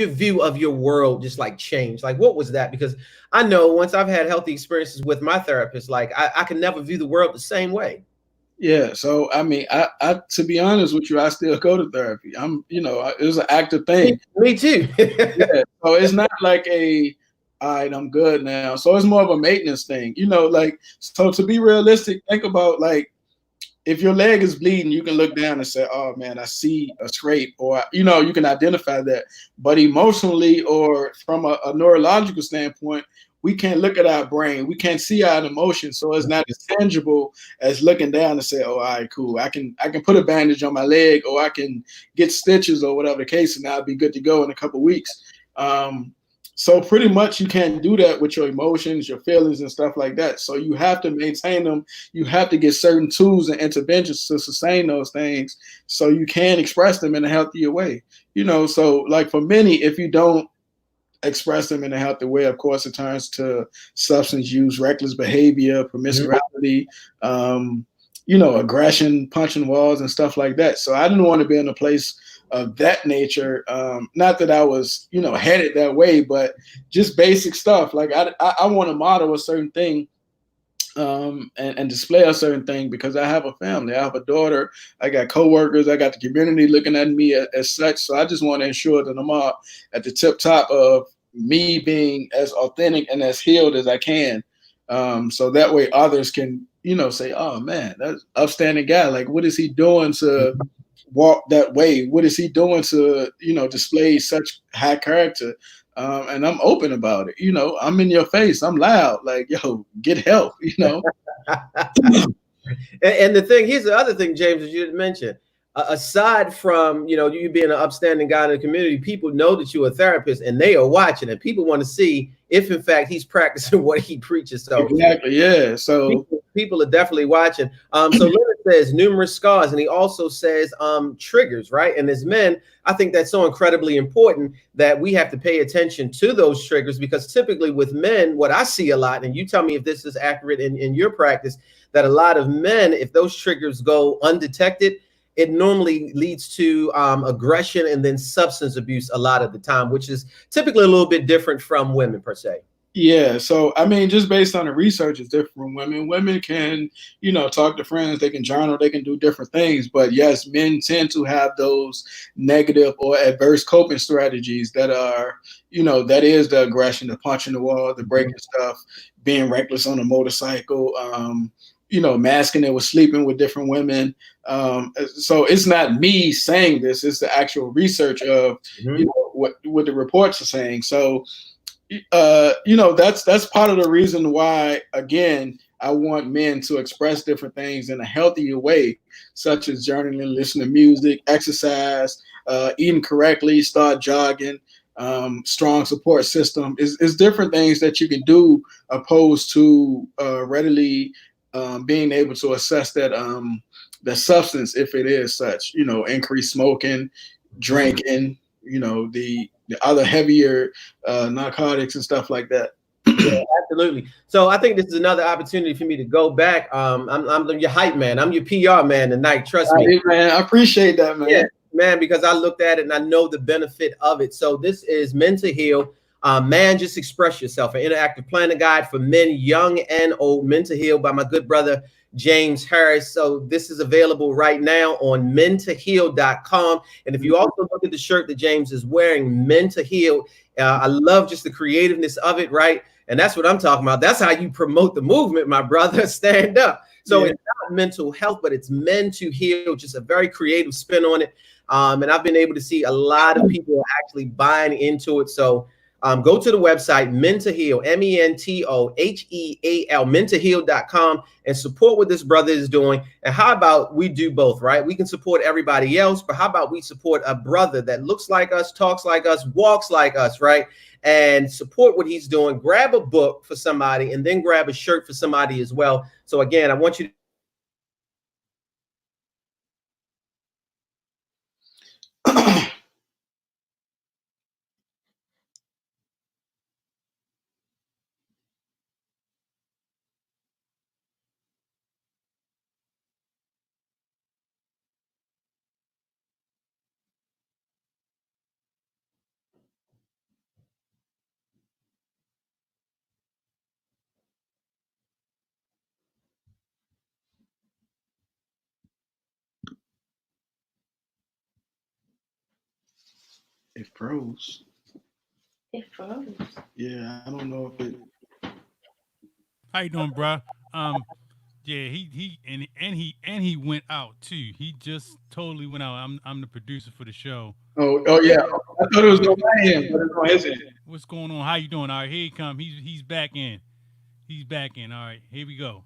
view of your world just like change? Like, what was that? Because I know once I've had healthy experiences with my therapist, like I can never view the world the same way. Yeah, so I mean, I to be honest with you, I still go to therapy. You know, it was an active thing. Me too. Yeah, so it's not like all right, I'm good now. So it's more of a maintenance thing, you know. Like, so to be realistic, think about, like, if your leg is bleeding, you can look down and say, "Oh man, I see a scrape," or, you know, you can identify that. But emotionally, or from a neurological standpoint, we can't look at our brain. We can't see our emotions, so it's not as tangible as looking down and say, "Oh, all right, cool. I can put a bandage on my leg, or I can get stitches, or whatever the case, and I'll be good to go in a couple of weeks." So pretty much you can't do that with your emotions, your feelings, and stuff like that. So you have to maintain them. You have to get certain tools and interventions to sustain those things so you can express them in a healthier way. You know, so like for many, if you don't express them in a healthy way, of course, it turns to substance use, reckless behavior, promiscuity, you know, aggression, punching walls, and stuff like that. So I didn't want to be in a place of that nature. Not that I was, you know, headed that way, but just basic stuff. Like I want to model a certain thing and display a certain thing because I have a family. I have a daughter. I got coworkers. I got the community looking at me as such. So I just want to ensure that I'm all at the tip top of me being as authentic and as healed as I can. So that way others can, say, oh man, that's upstanding guy. Like, what is he doing to walk that way? What is he doing to, display such high character? And I'm open about it. I'm in your face. I'm loud. Like, yo, get help. And the thing, here's the other thing, James, that you didn't mention. Aside from you being an upstanding guy in the community, people know that you're a therapist, and they are watching, and people want to see if, in fact, he's practicing what he preaches. So exactly, yeah. So people are definitely watching. So Leonard says numerous scars, and he also says triggers, right? And as men, I think that's so incredibly important that we have to pay attention to those triggers, because typically with men, what I see a lot, and you tell me if this is accurate in your practice, that a lot of men, if those triggers go undetected, it normally leads to aggression and then substance abuse a lot of the time, which is typically a little bit different from women per se. Yeah. So, I mean, just based on the research, it's different from women. Women can, talk to friends, they can journal, they can do different things. But yes, men tend to have those negative or adverse coping strategies that are, that is the aggression, the punching the wall, the breaking stuff, being reckless on a motorcycle, masking it with sleeping with different women. So it's not me saying this, it's the actual research of, what the reports are saying. So, that's part of the reason why, again, I want men to express different things in a healthier way, such as journaling, listening to music, exercise, eating correctly, start jogging, strong support system. Is different things that you can do opposed to readily being able to assess that the substance, if it is such, increased smoking, drinking, the other heavier narcotics and stuff like that. Yeah, absolutely. So I think this is another opportunity for me to go back. I'm your hype man. I'm your PR man tonight. Trust me, hey, man. I appreciate that, man. Yeah, man, because I looked at it and I know the benefit of it. So this is Men to Heal. Man, just express yourself. An interactive planning guide for men, young and old. Men to Heal by my good brother James Harris. So this is available right now on mentoheal.com. And if you also look at the shirt that James is wearing, Men to Heal, I love just the creativeness of it, right? And that's what I'm talking about. That's how you promote the movement, my brother. Stand up. So it's not mental health, but it's Men to Heal, just a very creative spin on it. And I've been able to see a lot of people actually buying into it. So go to the website, Mentoheal, Mentoheal, mentoheal.com, and support what this brother is doing. And how about we do both, right? We can support everybody else, but how about we support a brother that looks like us, talks like us, walks like us, right? And support what he's doing. Grab a book for somebody and then grab a shirt for somebody as well. So again, I want you to It froze. It froze. Yeah, I don't know if it. How you doing, bro? Yeah, he went out too. He just totally went out. I'm the producer for the show. Oh yeah. I thought it was on my end, but it's on his end. What's going on? How you doing? All right, here he come. He's back in. He's back in. All right, here we go.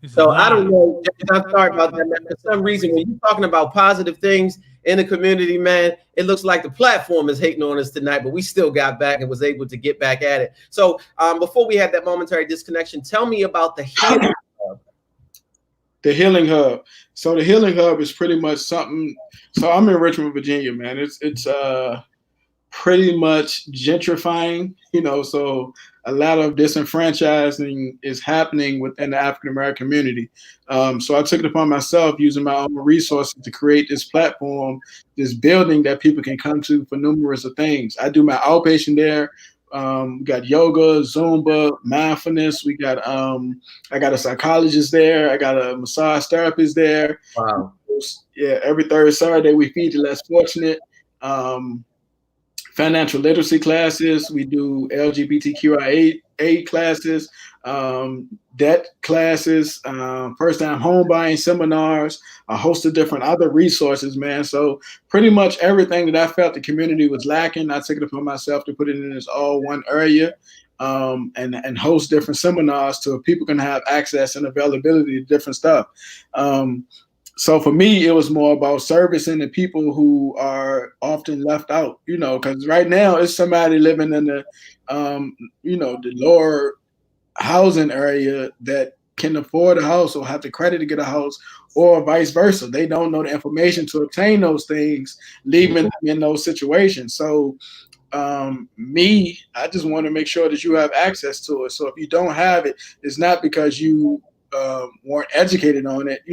So I don't know. I'm sorry about that, man. For some reason, when you're talking about positive things in the community, man, it looks like the platform is hating on us tonight, but we still got back and was able to get back at it. So before we had that momentary disconnection, tell me about the Healing Hub. The Healing Hub. So the Healing Hub is pretty much something. So I'm in Richmond, Virginia, man. It's pretty much gentrifying, so a lot of disenfranchising is happening within the African American community. So I took it upon myself, using my own resources, to create this platform, this building that people can come to for numerous of things. I do my outpatient there, We got yoga, Zumba, mindfulness. We got I got a psychologist there. I got a massage therapist there. Wow. Yeah, every third Saturday we feed the less fortunate. Um, Financial literacy classes. We do LGBTQIA classes, debt classes, first time home buying seminars, a host of different other resources, man. So pretty much everything that I felt the community was lacking, I took it upon myself to put it in this all one area. And host different seminars so people can have access and availability to different stuff. So for me, it was more about servicing the people who are often left out, because right now it's somebody living in the lower housing area that can afford a house or have the credit to get a house, or vice versa. They don't know the information to obtain those things, leaving them in those situations. So I just want to make sure that you have access to it. So if you don't have it, it's not because you weren't educated on it,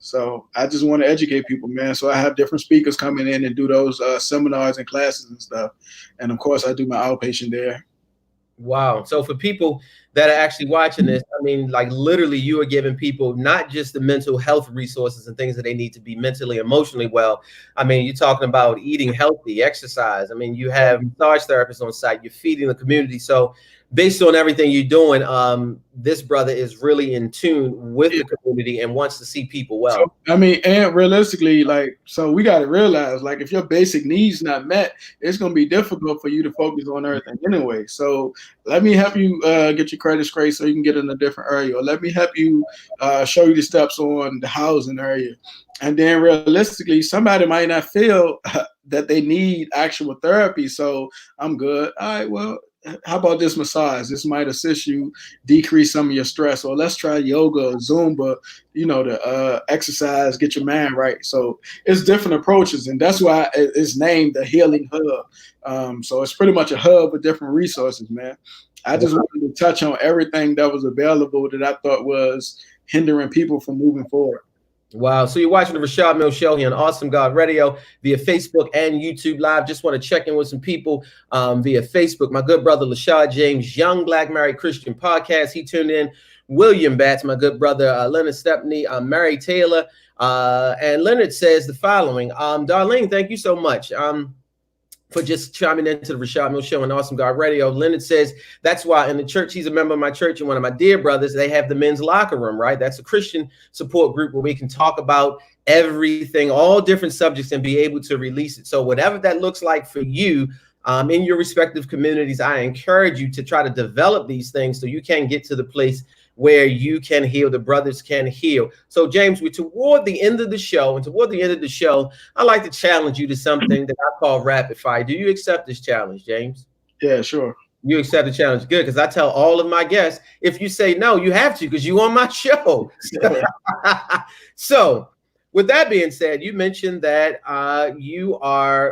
So I just want to educate people, man. So I have different speakers coming in and do those seminars and classes and stuff. And of course, I do my outpatient there. Wow. So for people that are actually watching this, I mean, like literally you are giving people not just the mental health resources and things that they need to be mentally, emotionally well. I mean, you're talking about eating healthy, exercise. I mean, you have massage therapists on site, you're feeding the community. So based on everything you're doing, this brother is really in tune with the community and wants to see people well. So, I mean, and realistically, so we got to realize, if your basic needs not met, it's going to be difficult for you to focus on everything anyway. So let me help you get your credit straight so you can get in a different area, or let me help you show you the steps on the housing area. And then realistically, somebody might not feel that they need actual therapy. So I'm good. All right, well, how about this massage? This might assist you decrease some of your stress. Or let's try yoga or Zumba, to exercise, get your mind right. So it's different approaches, and that's why it's named the Healing Hub. So it's pretty much a hub with different resources, man. I just wanted to touch on everything that was available that I thought was hindering people from moving forward. Wow. So you're watching the Rashad Mills Show here on Awesome God Radio via Facebook and YouTube Live. Just want to check in with some people via Facebook. My good brother, Rashad James, Young Black Married Christian Podcast. He tuned in. William Batts, my good brother, Leonard Stepney, Mary Taylor. And Leonard says the following. Darlene, thank you so much. For just chiming into the Rashad Mills Show on Awesome God Radio. Leonard says that's why in the church, he's a member of my church and one of my dear brothers, they have the men's locker room, right? That's a Christian support group where we can talk about everything, all different subjects, and be able to release it. So whatever that looks like for you in your respective communities, I encourage you to try to develop these things so you can get to the place where you can heal, the brothers can heal. So James, we're toward the end of the show, and toward the end of the show, I like to challenge you to something that I call rapid fire. Do you accept this challenge, James? Yeah, sure. You accept the challenge. Good, because I tell all of my guests, if you say no, you have to, because you're on my show. So with that being said, you mentioned that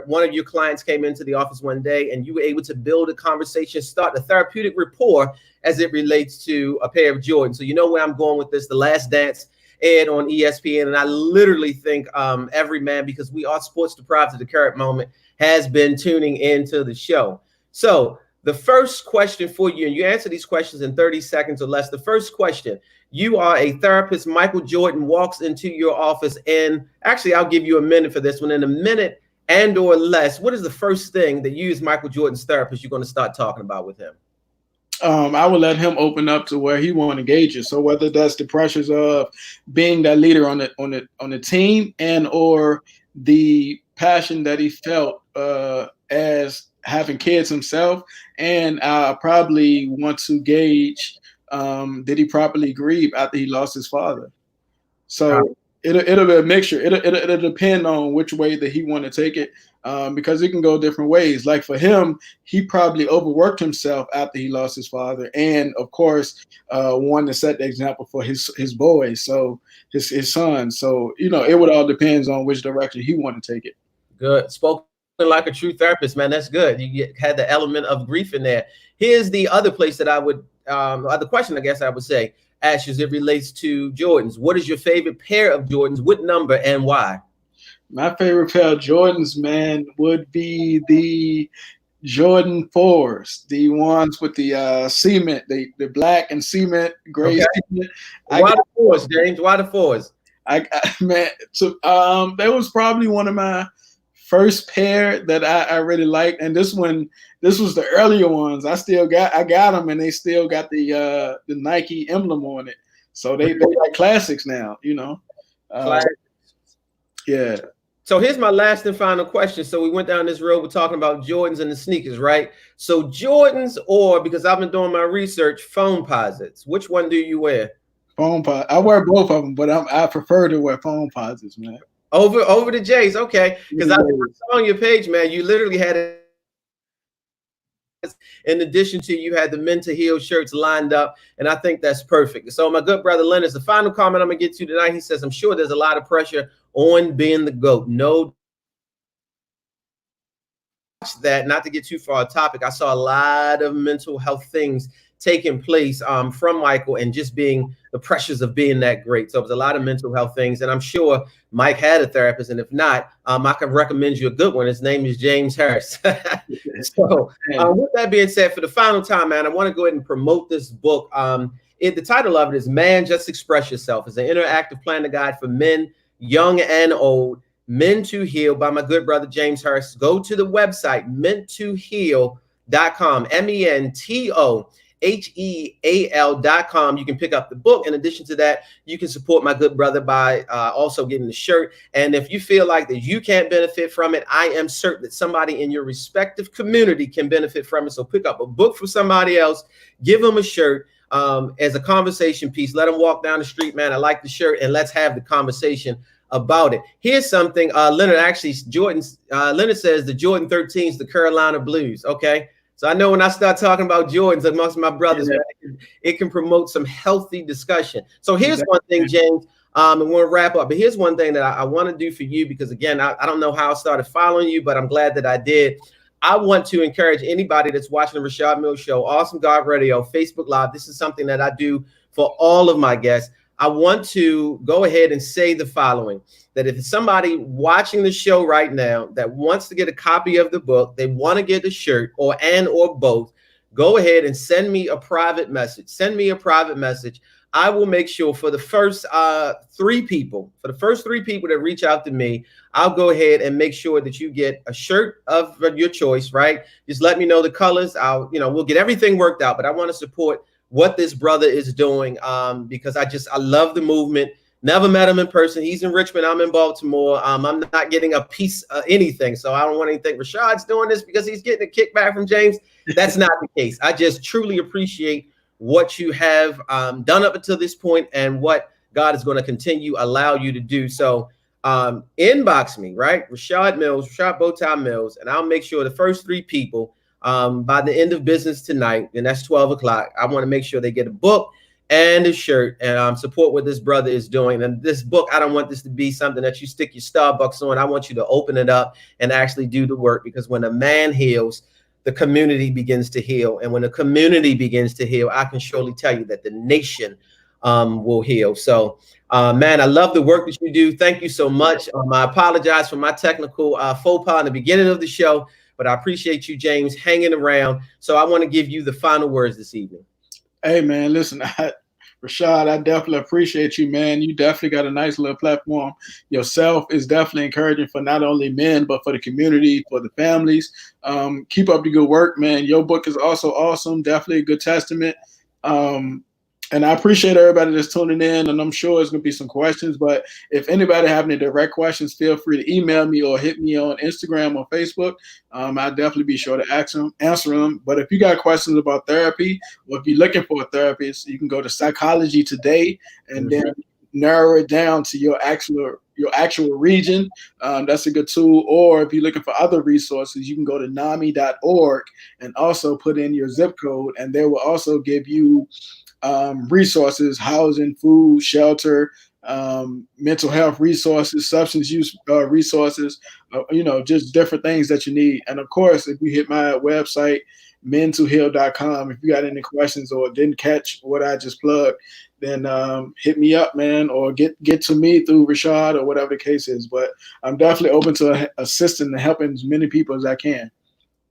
one of your clients came into the office one day and you were able to build a conversation, start a therapeutic rapport as it relates to a pair of Jordans. So you know where I'm going with this. The Last Dance aired on ESPN, and I literally think every man, because we are sports deprived at the current moment, has been tuning into the show. So the first question for you, and you answer these questions in 30 seconds or less. The first question, you are a therapist. Michael Jordan walks into your office, and actually I'll give you a minute for this one. In a minute and or less, what is the first thing that you as Michael Jordan's therapist you're going to start talking about with him? I would let him open up to where he want to engage it. So whether that's the pressures of being that leader on the team, and or the passion that he felt as having kids himself, and I probably want to gauge did he properly grieve after he lost his father. So it'll be a mixture. It'll depend on which way that he want to take it, because it can go different ways. Like for him, he probably overworked himself after he lost his father, and of course, wanted to set the example for his boys, so his sons. So it would all depends on which direction he want to take it. Good. Spoken like a true therapist, man. That's good. You had the element of grief in there. Here's the other place that I would, the question I guess I would say, ask as it relates to Jordans. What is your favorite pair of Jordans? What number and why? My favorite pair of Jordans, man, would be Jordan 4s, the ones with the cement, the black and cement, gray cement. Why the 4s, James? Why the 4s? Man, so that was probably one of my first pair that I really liked, and this was the earlier ones. I got them, and they still got the Nike emblem on it, so they like classics now, you know. Yeah. So here's my last and final question. So we went down this road, we're talking about Jordans and the sneakers, right? So Jordans, or because I've been doing my research, foam posits. Which one do you wear? Foam posits. I wear both of them, but I prefer to wear foam posits, man. Over the J's, okay? Because I saw on your page, man, you literally had it. In addition to, you had the Men to Heal shirts lined up, and I think that's perfect. So my good brother Leonard, the final comment I'm gonna get to tonight, he says, I'm sure there's a lot of pressure on being the GOAT. No, that not to get too far off topic, I saw a lot of mental health things taking place from Michael, and just being the pressures of being that great. So it was a lot of mental health things, and I'm sure Mike had a therapist, and if not, I can recommend you a good one. His name is James Harris. So with that being said, for the final time, man, I want to go ahead and promote this book. The title of it is Man, Just Express Yourself. It's an interactive planner guide for men, young and old, Men to Heal, by my good brother James Harris. Go to the website, mentoheal.com, mentoheal.com. You can pick up the book. In addition to that, you can support my good brother by also getting the shirt. And if you feel like that you can't benefit from it, I am certain that somebody in your respective community can benefit from it. So pick up a book for somebody else, give them a shirt as a conversation piece. Let them walk down the street, man, I like the shirt, and let's have the conversation about it. Here's something Leonard Leonard says the Jordan 13s, the Carolina Blues. Okay. So I know when I start talking about Jordans amongst my brothers, man, it can promote some healthy discussion. So here's one thing, James, and we'll wrap up. But here's one thing that I want to do for you, because again, I don't know how I started following you, but I'm glad that I did. I want to encourage anybody that's watching the Rashad Mills Show, Awesome God Radio, Facebook Live. This is something that I do for all of my guests. I want to go ahead and say the following, that if it's somebody watching the show right now that wants to get a copy of the book, they want to get a shirt or both, go ahead and send me a private message. Send me a private message. I will make sure for the first three people that reach out to me, I'll go ahead and make sure that you get a shirt of your choice, right? Just let me know the colors. We'll get everything worked out, but I want to support what this brother is doing because I love the movement. Never met him in person. He's in Richmond. I'm in Baltimore. I'm not getting a piece of anything. So I don't want to think Rashad's doing this because he's getting a kickback from James. That's not the case. I just truly appreciate what you have done up until this point and what God is going to continue allow you to do. So inbox me, right? Rashad Bowtie Mills, and I'll make sure the first three people by the end of business tonight, and that's 12 o'clock, I want to make sure they get a book and a shirt and support what this brother is doing. And this book, I don't want this to be something that you stick your Starbucks on. I want you to open it up and actually do the work, because when a man heals, the community begins to heal. And when the community begins to heal, I can surely tell you that the nation will heal. So, man, I love the work that you do. Thank you so much. I apologize for my technical faux pas in the beginning of the show, but I appreciate you, James, hanging around. So I want to give you the final words this evening. Hey, man, listen, Rashad, I definitely appreciate you, man. You definitely got a nice little platform. Yourself is definitely encouraging for not only men, but for the community, for the families. Keep up the good work, man. Your book is also awesome. Definitely a good testament. And I appreciate everybody that's tuning in, and I'm sure there's going to be some questions. But if anybody have any direct questions, feel free to email me or hit me on Instagram or Facebook. I'll definitely be sure to answer them. But if you got questions about therapy, or if you're looking for a therapist, you can go to Psychology Today and then narrow it down to your actual region. That's a good tool. Or if you're looking for other resources, you can go to NAMI.org and also put in your zip code, and they will also give you resources, housing, food, shelter, mental health resources, substance use resources, just different things that you need. And of course, if you hit my website, mentoheal.com, if you got any questions or didn't catch what I just plugged, then hit me up, man, or get to me through Rashad or whatever the case is. But I'm definitely open to assisting and helping as many people as I can.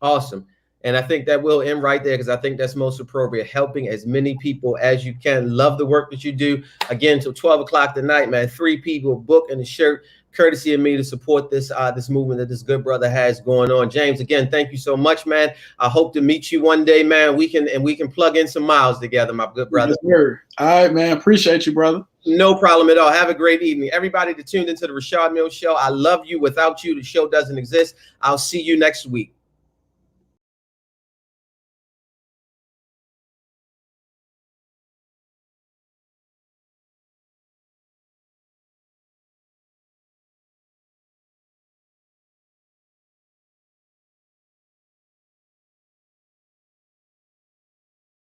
Awesome. And I think that will end right there, because I think that's most appropriate. Helping as many people as you can. Love the work that you do. Again, till 12 o'clock tonight, man. 3 people, book and a shirt, courtesy of me, to support this this movement that this good brother has going on. James, again, thank you so much, man. I hope to meet you one day, man. We can plug in some miles together, my good brother. Yes, sir. All right, man. Appreciate you, brother. No problem at all. Have a great evening. Everybody that tuned into the Rashad Mills Show, I love you. Without you, the show doesn't exist. I'll see you next week.